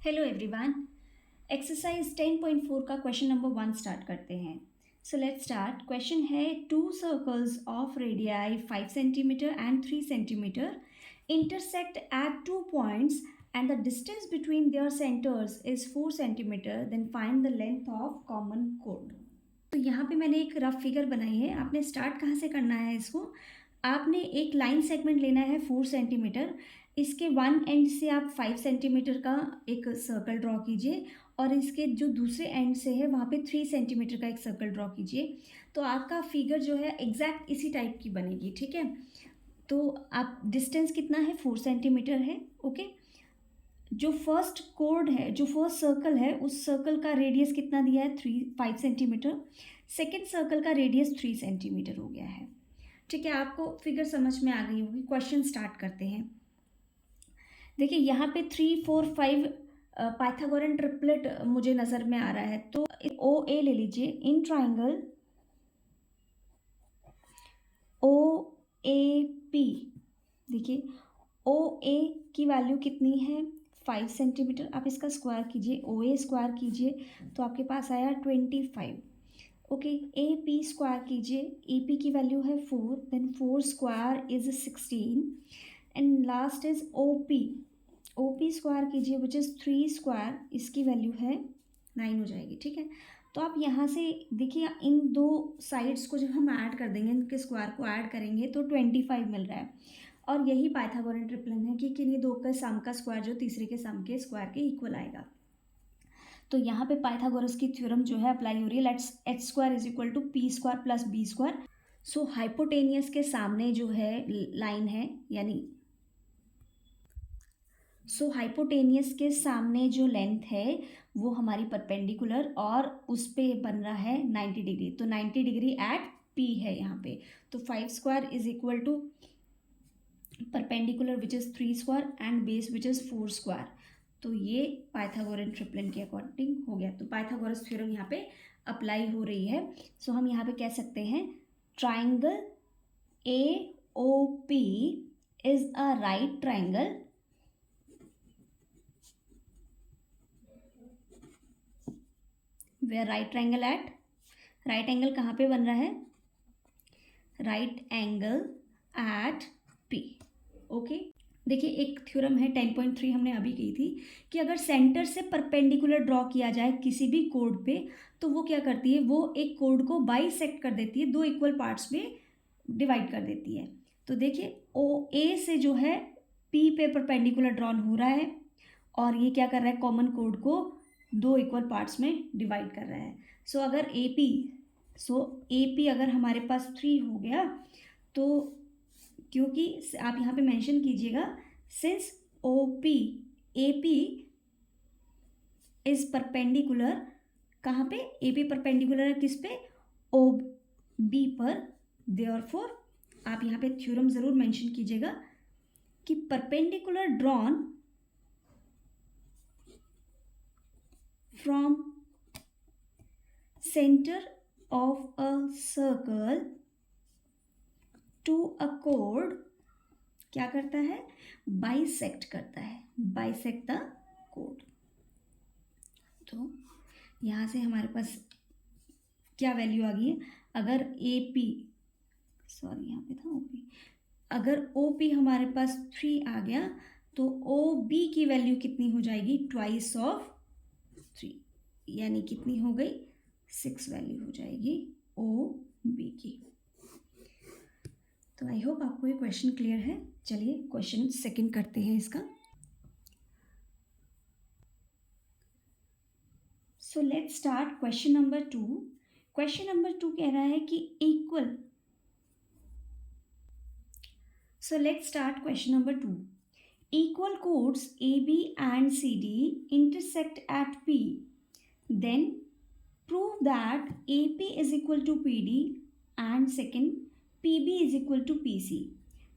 Hello everyone. Exercise 10.4 का question number 1 start करते हैं। So let's start. क्वेश्चन है two circles of radii 5 centimetre and 3 centimetre intersect at 2 points and the distance between their centres is 4 centimetre, then find the length of common कोड। तो यहाँ पे मैंने एक rough figure बनाई है। आपने स्टार्ट कहाँ से करना है इसको? आपने एक लाइन सेगमेंट लेना है 4 सेंटीमीटर। इसके वन एंड से आप 5 सेंटीमीटर का एक सर्कल ड्रॉ कीजिए और इसके जो दूसरे एंड से है वहाँ पे 3 सेंटीमीटर का एक सर्कल ड्रॉ कीजिए। तो आपका फिगर जो है एग्जैक्ट इसी टाइप की बनेगी, ठीक है। तो आप डिस्टेंस कितना है? 4 सेंटीमीटर है, ओके। जो फर्स्ट कोड है, जो फर्स्ट सर्कल है, उस सर्कल का रेडियस कितना दिया है? 5 सेंटीमीटर। सेकेंड सर्कल का रेडियस 3 सेंटीमीटर हो गया है, ठीक है। आपको फिगर समझ में आ गई होगी। क्वेश्चन स्टार्ट करते हैं। देखिए यहाँ पे 3, 4, 5 पाइथागोरन ट्रिपलेट मुझे नज़र में आ रहा है। तो ओ ए ले लीजिए। इन ट्राइंगल ओ ए पी, देखिए ओ ए की वैल्यू कितनी है? 5 सेंटीमीटर। आप इसका स्क्वायर कीजिए, ओ ए स्क्वायर कीजिए तो आपके पास आया 25। ओके, ए पी स्क्वायर कीजिए, ए पी की वैल्यू है 4, then 4 square is 16 and last is O P. O P square कीजिए विच इज़ 3 स्क्वायर, इसकी वैल्यू है 9 हो जाएगी, ठीक है। तो आप यहाँ से देखिए इन दो साइड्स को जब हम ऐड कर देंगे, इनके स्क्वायर को ऐड करेंगे तो 25 मिल रहा है। और यही पाइथागोरन ट्रिपलन है कि किन्हीं दो के सम का स्क्वायर जो तीसरे के सम के स्क्वायर के इक्वल आएगा। तो यहाँ पे पाइथागोरस की थ्योरम जो है अप्लाई हो रही है। Let's H square is equal to P square plus B square. So hypotenuse के सामने जो है लाइन है, यानी हाइपोटेनियस के सामने जो लेंथ है वो हमारी परपेंडिकुलर और उस पे बन रहा है 90 डिग्री। तो 90 डिग्री एट पी है यहाँ पे। तो 5 square is equal to perpendicular which is 3 square and base which is 4 square. तो ये पाइथागोरन ट्रिपलन के अकॉर्डिंग हो गया। तो पाइथागोरस थ्योरम यहाँ पे अप्लाई हो रही है। सो हम यहाँ पे कह सकते हैं triangle A O P is a right triangle where right triangle at, right angle कहाँ पे बन रहा है? Right angle at P, okay. देखिए एक थ्योरम है 10.3 हमने अभी की थी कि अगर सेंटर से परपेंडिकुलर ड्रॉ किया जाए किसी भी कोड पे तो वो क्या करती है? वो एक कोड को बाइसेक्ट कर देती है, दो इक्वल पार्ट्स में डिवाइड कर देती है। तो देखिए ओ ए से जो है पी पे परपेंडिकुलर ड्रॉन हो रहा है और ये क्या कर रहा है? कॉमन कोड को दो इक्वल पार्ट्स में डिवाइड कर रहा है। सो अगर ए पी अगर हमारे पास 3 हो गया तो क्योंकि आप यहाँ पे मेंशन कीजिएगा since O P A P is perpendicular, कहाँ पे? ए पी परपेंडिकुलर है किस पे? ओ बी पर। देयरफॉर आप यहाँ पे थ्योरम ज़रूर मेंशन कीजिएगा कि perpendicular drawn from centre of a circle to a कोड क्या करता है? बाइसेक्ट करता है, बाइसेक्ट द कोड। तो यहाँ से हमारे पास क्या वैल्यू आ गई है? अगर ए पी, सॉरी यहाँ पे था ओ पी, अगर ओ पी हमारे पास 3 आ गया तो ओ बी की वैल्यू कितनी हो जाएगी? ट्वाइस ऑफ 3, यानी कितनी हो गई? 6 वैल्यू हो जाएगी ओ बी की। तो आई होप आपको ये क्वेश्चन क्लियर है। चलिए क्वेश्चन सेकंड करते हैं इसका। सो let's start question number 2। Question number 2 कह रहा है कि equal, so let's start question number 2। Equal chords AB and CD intersect at P. Then prove that AP is equal to PD and second PB is equal to PC.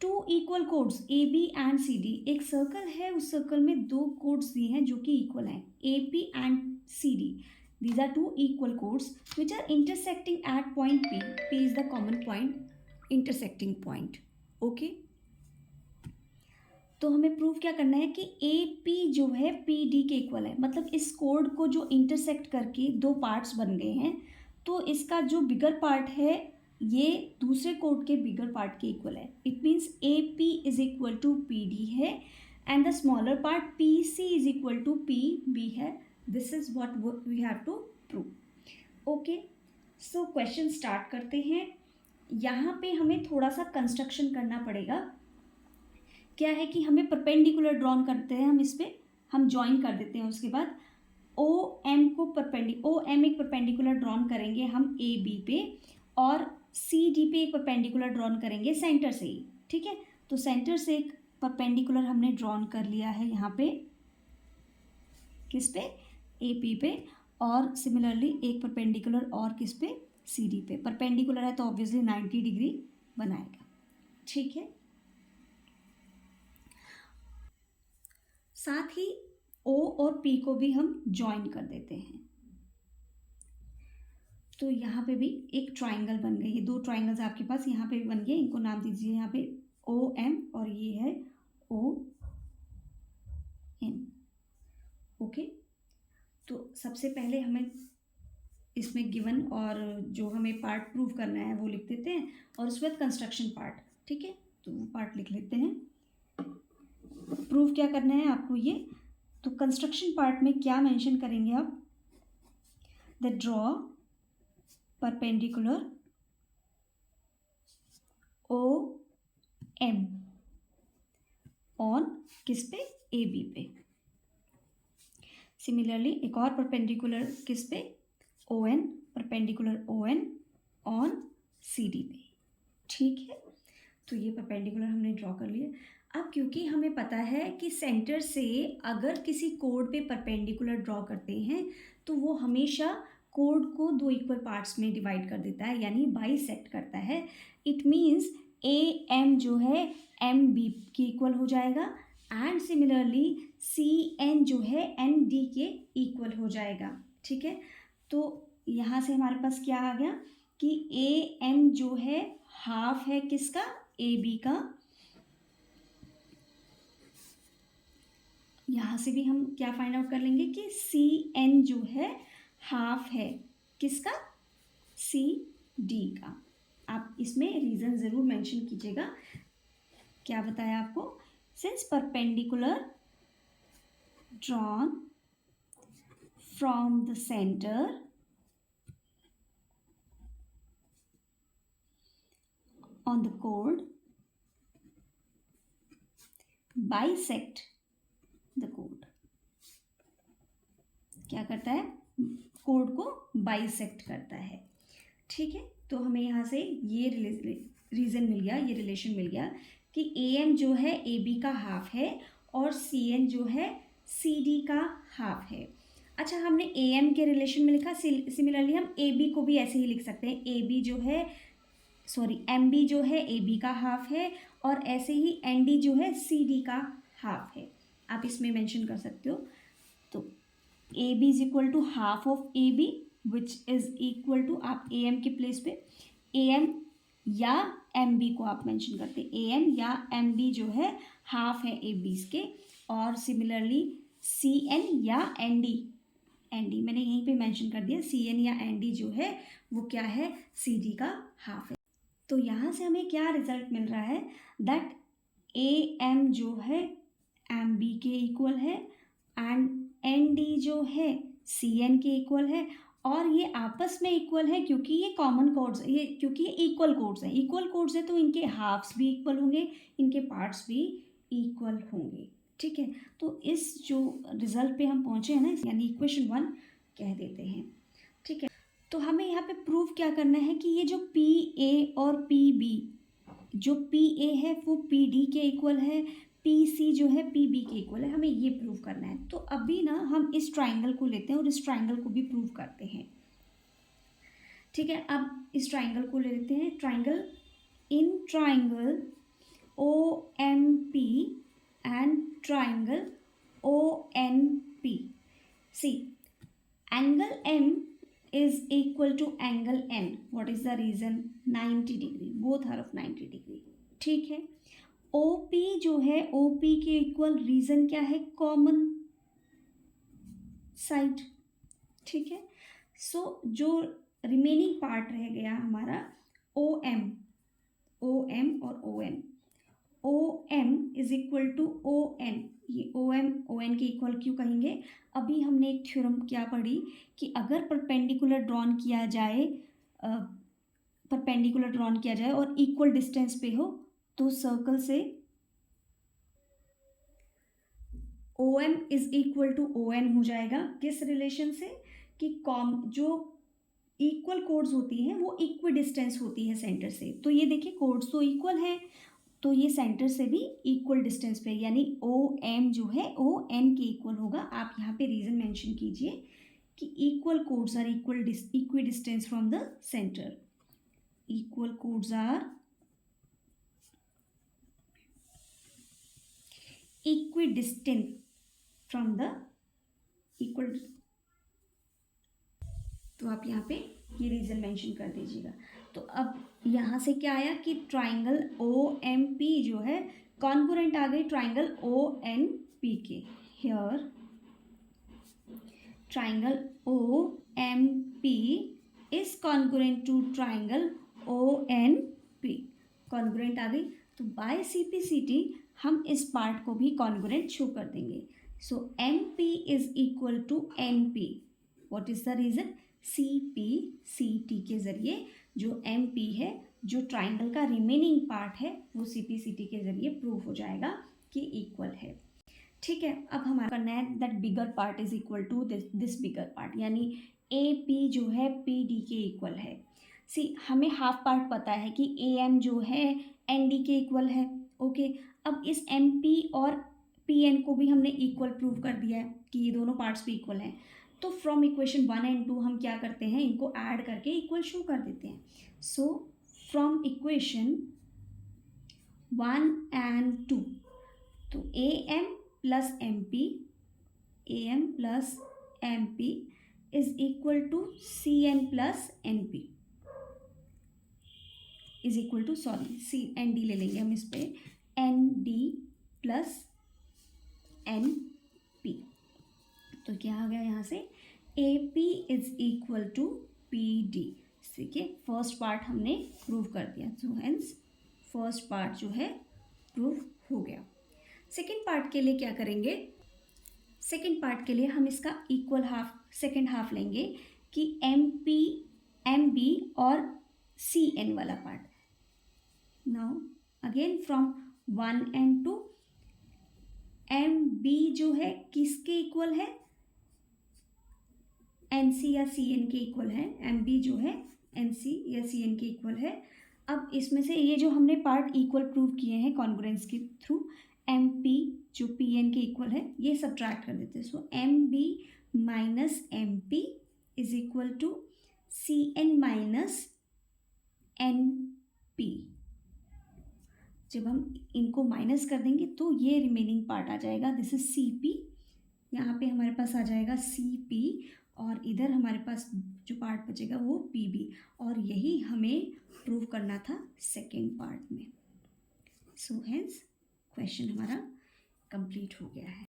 Two equal chords A B and C D, एक circle है, उस circle में दो codes दिए हैं जो कि equal हैं, A P and C D. These are two equal chords which are intersecting at point P. P is the common point, intersecting point, okay. तो हमें प्रूव क्या करना है कि ए पी जो है पी डी के इक्वल है, मतलब इस कोड को जो इंटरसेक्ट करके दो पार्ट्स बन गए हैं, तो इसका जो बिगर पार्ट है ये दूसरे कोड के बिगर पार्ट के इक्वल है। It means A P is equal to P D है and the smaller part P C is equal to P B है। This is what we have to prove. Okay, so question start करते हैं। यहाँ पे हमें थोड़ा सा construction करना पड़ेगा। क्या है कि हमें परपेंडिकुलर ड्रॉन करते हैं, हम इस पर हम ज्वाइन कर देते हैं। उसके बाद ओ एम एक परपेंडिकुलर ड्रॉन करेंगे हम ए बी पे, और सी डी पे एक परपेंडिकुलर ड्रॉन करेंगे सेंटर से ही। ठीक है, तो सेंटर से एक परपेंडिकुलर हमने ड्रॉन कर लिया है यहाँ पे, किस पे, ए पी पे, और सिमिलरली एक परपेंडिकुलर और किस पे, सी डी पे। परपेंडिकुलर है तो ऑब्वियसली 90 डिग्री बनाएगा। ठीक है, साथ ही ओ और पी को भी हम ज्वाइन कर देते हैं। तो यहाँ पे भी एक ट्राइंगल बन गई है, दो ट्राइंगल्स आपके पास यहाँ पे भी बन गए। इनको नाम दीजिए यहाँ पे ओ एम और ये है ओ एन। ओके, तो सबसे पहले हमें इसमें गिवन और जो हमें पार्ट प्रूव करना है वो लिख देते हैं, और उसके बाद कंस्ट्रक्शन पार्ट। ठीक है, तो वो पार्ट लिख लेते हैं। प्रूव क्या करना है आपको ये, तो कंस्ट्रक्शन पार्ट में क्या मेंशन करेंगे आप, the draw perpendicular O M on किस पे, ए बी पे। सिमिलरली एक और परपेंडिकुलर किस पे, O N, perpendicular O N on C D पे। ठीक है, तो ये परपेंडिकुलर हमने ड्रॉ कर लिया। अब क्योंकि हमें पता है कि सेंटर से अगर किसी कोड पे परपेंडिकुलर ड्रॉ करते हैं तो वो हमेशा कोड को दो इक्वल पार्ट्स में डिवाइड कर देता है, यानी बाइसेक्ट करता है। इट मीन्स ए एम जो है एम बी के इक्वल हो जाएगा, एंड सिमिलरली सी एन जो है एन डी के इक्वल हो जाएगा। ठीक है, तो यहाँ से हमारे पास क्या आ गया कि ए एम जो है हाफ है किसका, ए बी का। यहाँ से भी हम क्या फाइंड आउट कर लेंगे कि सी एन जो है हाफ है किसका, सी डी का। आप इसमें रीज़न ज़रूर मेंशन कीजिएगा। क्या बताया आपको, since perpendicular drawn from the centre on the chord bisect the chord। क्या करता है, कोड को बाइसेक्ट करता है। ठीक है, तो हमें यहाँ से ये रीज़न मिल गया, ये रिलेशन मिल गया कि ए एम जो है ए बी का हाफ है और सी एन जो है सी डी का हाफ है। अच्छा, हमने ए एम के रिलेशन में लिखा, सिमिलरली हम ए बी को भी ऐसे ही लिख सकते हैं। ए बी जो है एम बी जो है ए बी का हाफ है, और ऐसे ही एन डी जो है सी डी का हाफ है। आप इसमें मेंशन कर सकते हो। तो A B is equal to half of A B which is equal to, आप ए एम के प्लेस पे ए एम या एम बी को आप मेंशन करते हैं। ए एम या एम बी जो है हाफ है ए बीस के, और सिमिलरली सी एन या एन डी मैंने यहीं पे मेंशन कर दिया, सी एन या एन डी जो है वो क्या है, सी डी का हाफ है। तो यहाँ से हमें क्या रिजल्ट मिल रहा है, दैट ए एम जो है एम बी के इक्वल है, एंड एन डी जो है सी एन के इक्वल है, और ये आपस में इक्वल है क्योंकि ये कॉमन कोड्स, ये क्योंकि ये इक्वल कोड्स हैं। इक्वल कोड्स है तो इनके हाफ्स भी इक्वल होंगे, इनके पार्ट्स भी इक्वल होंगे। ठीक है, तो इस जो रिजल्ट पे हम पहुँचे हैं ना, यानी इक्वेशन 1 कह देते हैं। ठीक है, तो हमें यहाँ पे प्रूव क्या करना है कि ये जो पी ए और पी बी, जो पी ए है वो पी डी के इक्वल है, पी सी जो है पी बी के इक्वल है, हमें ये प्रूव करना है। तो अभी ना हम इस ट्राइंगल को लेते हैं और इस ट्राइंगल को भी प्रूव करते हैं। ठीक है, अब इस ट्राइंगल को ले लेते हैं। Triangle, in triangle O M P and triangle O N P, see angle M is equal to angle n. What is the reason? 90 degree. Both are of 90 degree. ठीक है, OP जो है, OP के equal reason क्या है, common side, ठीक है। सो जो रिमेनिंग पार्ट रह गया हमारा OM, OM और ON, OM is equal to ON, ये OM ON के इक्वल क्यों कहेंगे, अभी हमने एक थ्योरम क्या पढ़ी कि अगर परपेंडिकुलर ड्रॉन किया जाए, परपेंडिकुलर ड्रॉन किया जाए और इक्वल डिस्टेंस पे हो तो सर्कल से OM is equal to ON हो जाएगा। किस रिलेशन से, कि जो इक्वल कोड्स होती हैं वो इक्वी डिस्टेंस होती है सेंटर से, तो ये देखिए कोड्स तो इक्वल हैं, तो ये सेंटर से भी इक्वल डिस्टेंस पे, यानी OM जो है ON के इक्वल होगा। आप यहाँ पे रीजन मेंशन कीजिए कि equal chords are equidistance from the centre, equal chords are equidistance from the equal, तो आप यहाँ पे ये रीजन मेंशन कर दीजिएगा। तो अब यहाँ से क्या आया कि ट्राइंगल OMP जो है कॉन्ग्रुएंट आ गई ट्राइंगल ONP के, here triangle OMP is congruent to triangle ONP, congruent आ गई। तो बाय CP/CT हम इस पार्ट को भी कॉन्ग्रुएंट शो कर देंगे। So MP is equal to NP, what is the reason, CP/CT के जरिए जो MP है, जो ट्राइंगल का रिमेनिंग पार्ट है, वो CP/CT के जरिए प्रूव हो जाएगा कि इक्वल है, ठीक है। अब हमारा करना है that bigger part is equal to this bigger part, यानी AP जो है PD के इक्वल है। हमें हाफ पार्ट पता है कि AM जो है ND के इक्वल है, ओके। अब इस MP और PN को भी हमने इक्वल प्रूव कर दिया है कि ये दोनों पार्ट्स भी इक्वल हैं। तो फ्रॉम इक्वेशन 1 एंड 2 हम क्या करते हैं, इनको ऐड करके इक्वल शो कर देते हैं। सो फ्रॉम इक्वेशन 1 एंड 2, तो AM plus MP is equal to CN plus NP is equal to, sorry CND ले लेंगे हम इस पे, ND प्लस NP। तो क्या आ गया यहाँ से, AP is equal to PD, ठीक है। फर्स्ट पार्ट हमने प्रूव कर दिया, सो हेंस फर्स्ट पार्ट जो है प्रूव हो गया। सेकेंड पार्ट के लिए क्या करेंगे, सेकेंड पार्ट के लिए हम इसका इक्वल हाफ, सेकेंड हाफ लेंगे कि MP MB और CN वाला part. Now again from 1 and 2, MB जो है किसके इक्वल है, NC या CN के इक्वल है, MB जो है NC या CN के इक्वल है। अब इसमें से ये जो हमने पार्ट इक्वल प्रूव किए हैं कॉन्ग्रुएंस के थ्रू, MP जो PN के इक्वल है ये सब्ट्रैक्ट कर देते हैं। So MB minus MP is equal to CN minus NP। जब हम इनको माइनस कर देंगे तो ये रिमेनिंग पार्ट आ जाएगा, दिस इज CP, यहाँ पे हमारे पास आ जाएगा CP और इधर हमारे पास जो पार्ट बचेगा वो PB, और यही हमें प्रूव करना था सेकेंड पार्ट में। सो हेंस क्वेश्चन हमारा कंप्लीट हो गया है।